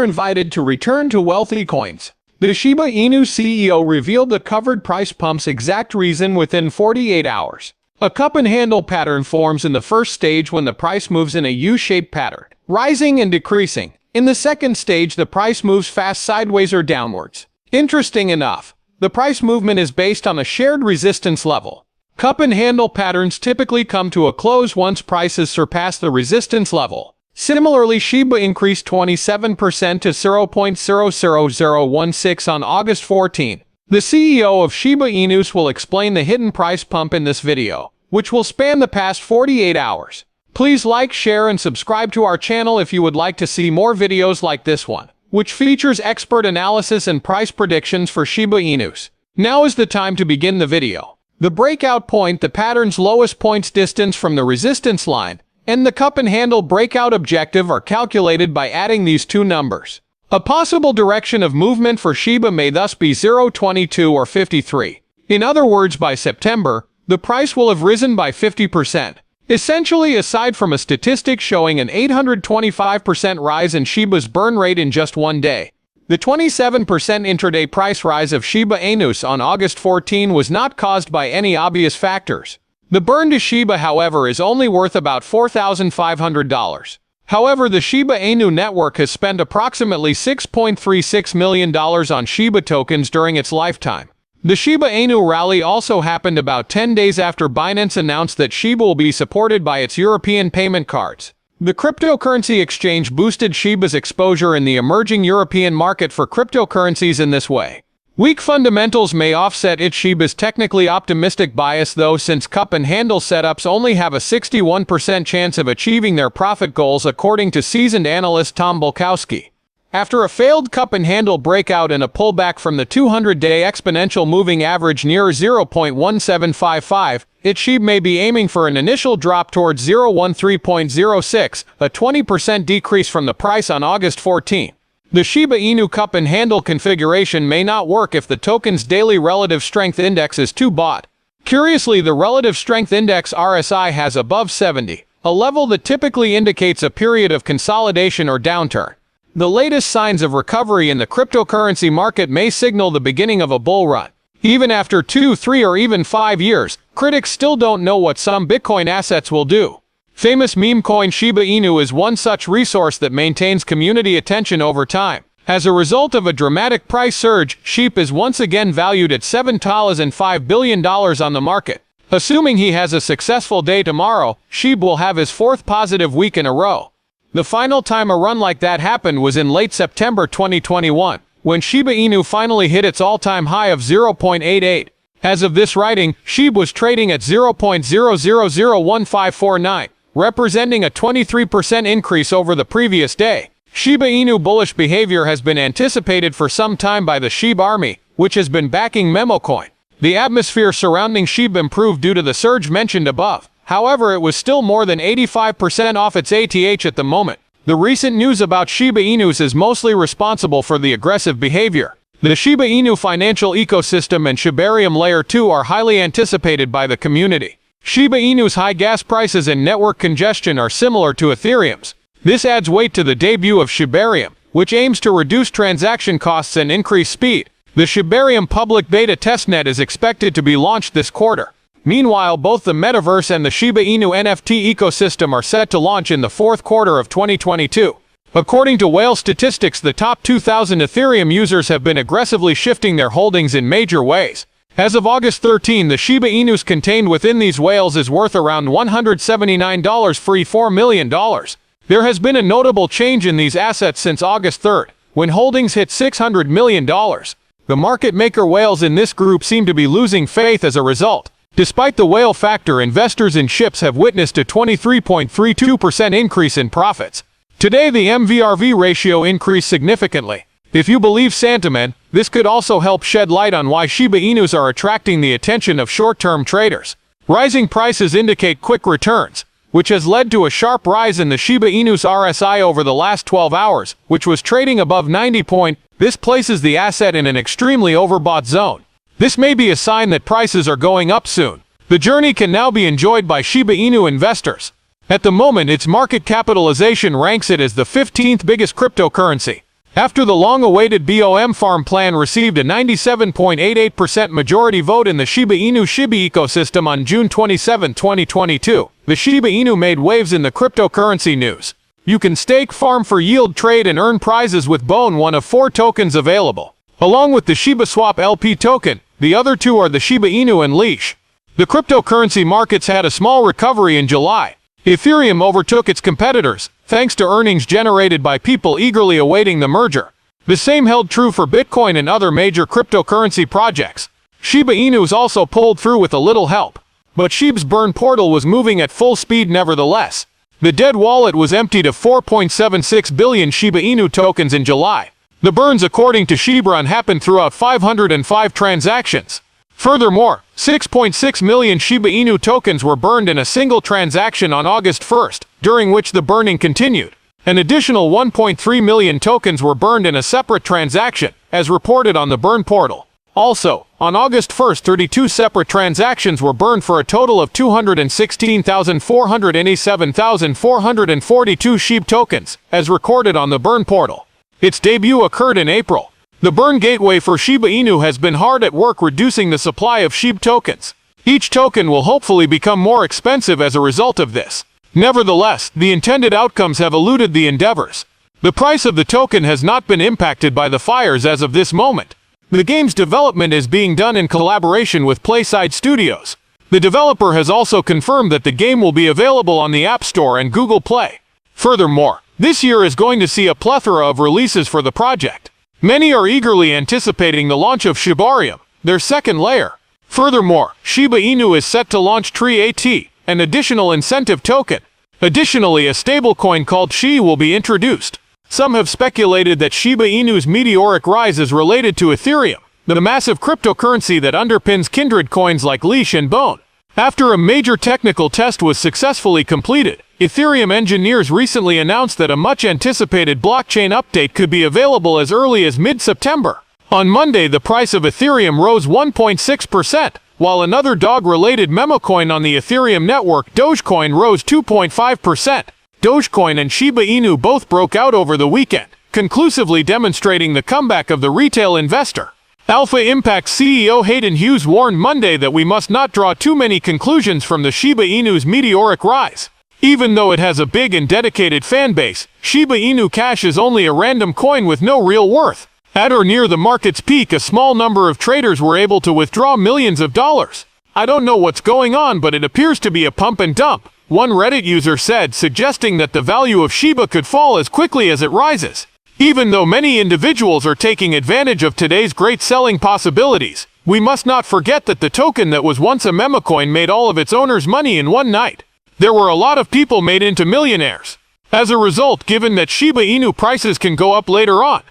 are invited to return to wealthy coins. The Shiba Inu CEO revealed the covered price pump's exact reason within 48 hours. A cup and handle pattern forms in the first stage when the price moves in a U-shaped pattern, rising and decreasing. In the second stage, the price moves fast sideways or downwards. Interesting enough, the price movement is based on a shared resistance level. Cup and handle patterns typically come to a close once prices surpass the resistance level. Similarly, Shiba increased 27% to 0.00016 on August 14. The CEO of Shiba INU will explain the hidden price pump in this video, which will span the past 48 hours. Please like, share, and subscribe to our channel if you would like to see more videos like this one, which features expert analysis and price predictions for Shiba INU. Now is the time to begin the video. The breakout point, the pattern's lowest points distance from the resistance line, and the cup and handle breakout objective are calculated by adding these two numbers. A possible direction of movement for Shiba may thus be 0, 22, or 53. In other words, by September, the price will have risen by 50%. Essentially, aside from a statistic showing an 825% rise in Shiba's burn rate in just one day, the 27% intraday price rise of Shiba INU on August 14 was not caused by any obvious factors. The burn to Shiba, however, is only worth about $4,500. However, the Shiba INU network has spent approximately $6.36 million on Shiba tokens during its lifetime. The Shiba INU rally also happened about 10 days after Binance announced that Shiba will be supported by its European payment cards. The cryptocurrency exchange boosted Shiba's exposure in the emerging European market for cryptocurrencies in this way. Weak fundamentals may offset its Shiba's technically optimistic bias, though, since cup and handle setups only have a 61% chance of achieving their profit goals, according to seasoned analyst Tom Bolkowski. After a failed cup and handle breakout and a pullback from the 200-day exponential moving average near 0.1755, its SHIB may be aiming for an initial drop towards 0.1306, a 20% decrease from the price on August 14. The Shiba Inu cup and handle configuration may not work if the token's daily relative strength index is too bought. Curiously, the relative strength index RSI has above 70, a level that typically indicates a period of consolidation or downturn. The latest signs of recovery in the cryptocurrency market may signal the beginning of a bull run. Even after 2, 3, or even 5 years, critics still don't know what some Bitcoin assets will do. Famous Memecoin Shiba Inu is one such resource that maintains community attention over time. As a result of a dramatic price surge, SHIB is once again valued at $7.5 billion on the market. Assuming he has a successful day tomorrow, SHIB will have his fourth positive week in a row. The final time a run like that happened was in late September 2021, when Shiba Inu finally hit its all-time high of 0.88. As of this writing, SHIB was trading at 0.001549. Representing a 23% increase over the previous day. Shiba Inu bullish behavior has been anticipated for some time by the SHIB army, which has been backing Memecoin. The atmosphere surrounding SHIB improved due to the surge mentioned above. However, it was still more than 85% off its ATH at the moment. The recent news about Shiba Inu is mostly responsible for the aggressive behavior. The Shiba Inu financial ecosystem and Shibarium Layer 2 are highly anticipated by the community. Shiba Inu's high gas prices and network congestion are similar to Ethereum's. This adds weight to the debut of Shibarium, which aims to reduce transaction costs and increase speed. The Shibarium public beta testnet is expected to be launched this quarter. Meanwhile, both the metaverse and the Shiba Inu NFT ecosystem are set to launch in the fourth quarter of 2022. According to Whale Statistics, the top 2,000 Ethereum users have been aggressively shifting their holdings in major ways. As of August 13, the Shiba Inus contained within these whales is worth around $179, free $4 million. There has been a notable change in these assets since August 3, when holdings hit $600 million. The market maker whales in this group seem to be losing faith as a result. Despite the whale factor, investors in ships have witnessed a 23.32% increase in profits. Today, the MVRV ratio increased significantly. If you believe sentiment, this could also help shed light on why Shiba Inus are attracting the attention of short-term traders. Rising prices indicate quick returns, which has led to a sharp rise in the Shiba Inus RSI over the last 12 hours, which was trading above 90 point. This places the asset in an extremely overbought zone. This may be a sign that prices are going up soon. The journey can now be enjoyed by Shiba Inu investors. At the moment, its market capitalization ranks it as the 15th biggest cryptocurrency. After the long-awaited BOM farm plan received a 97.88% majority vote in the Shiba INU SHIB ecosystem on June 27, 2022, the Shiba INU made waves in the cryptocurrency news. You can stake, farm for yield, trade, and earn prizes with BON, one of 4 tokens available. Along with the Shiba Swap LP token, the other 2 are the Shiba INU and Leash. The cryptocurrency markets had a small recovery in July. Ethereum overtook its competitors, thanks to earnings generated by people eagerly awaiting the merger. The same held true for Bitcoin and other major cryptocurrency projects. Shiba Inu's also pulled through with a little help. But SHIB's burn portal was moving at full speed nevertheless. The dead wallet was emptied of 4.76 billion Shiba Inu tokens in July. The burns, according to ShibRun, happened throughout 505 transactions. Furthermore, 6.6 million Shiba Inu tokens were burned in a single transaction on August 1st, during which the burning continued. An additional 1.3 million tokens were burned in a separate transaction, as reported on the burn portal. Also, on August 1st, 32 separate transactions were burned for a total of 216,487,442 SHIB tokens, as recorded on the burn portal. Its debut occurred in April. The burn gateway for Shiba Inu has been hard at work reducing the supply of SHIB tokens. Each token will hopefully become more expensive as a result of this. Nevertheless, the intended outcomes have eluded the endeavors. The price of the token has not been impacted by the fires as of this moment. The game's development is being done in collaboration with Play.ht Studios. The developer has also confirmed that the game will be available on the App Store and Google Play. Furthermore, this year is going to see a plethora of releases for the project. Many are eagerly anticipating the launch of Shibarium, their second layer. Furthermore, Shiba Inu is set to launch Play.ht, an additional incentive token. Additionally, a stablecoin called SHI will be introduced. Some have speculated that Shiba Inu's meteoric rise is related to Ethereum, the massive cryptocurrency that underpins kindred coins like Leash and BON. After a major technical test was successfully completed, Ethereum engineers recently announced that a much-anticipated blockchain update could be available as early as mid-September. On Monday, the price of Ethereum rose 1.6%, while another dog-related Memecoin on the Ethereum network, Dogecoin, rose 2.5%. Dogecoin and Shiba Inu both broke out over the weekend, conclusively demonstrating the comeback of the retail investor. Alpha Impact CEO Hayden Hughes warned Monday that we must not draw too many conclusions from the Shiba Inu's meteoric rise. Even though it has a big and dedicated fanbase, Shiba Inu Cash is only a random coin with no real worth. At or near the market's peak, a small number of traders were able to withdraw millions of dollars. I don't know what's going on, but it appears to be a pump and dump, one Reddit user said, suggesting that the value of Shiba could fall as quickly as it rises. Even though many individuals are taking advantage of today's great selling possibilities, we must not forget that the token that was once a Memecoin made all of its owners money in one night. There were a lot of people made into millionaires. As a result, given that Shiba Inu prices can go up later on,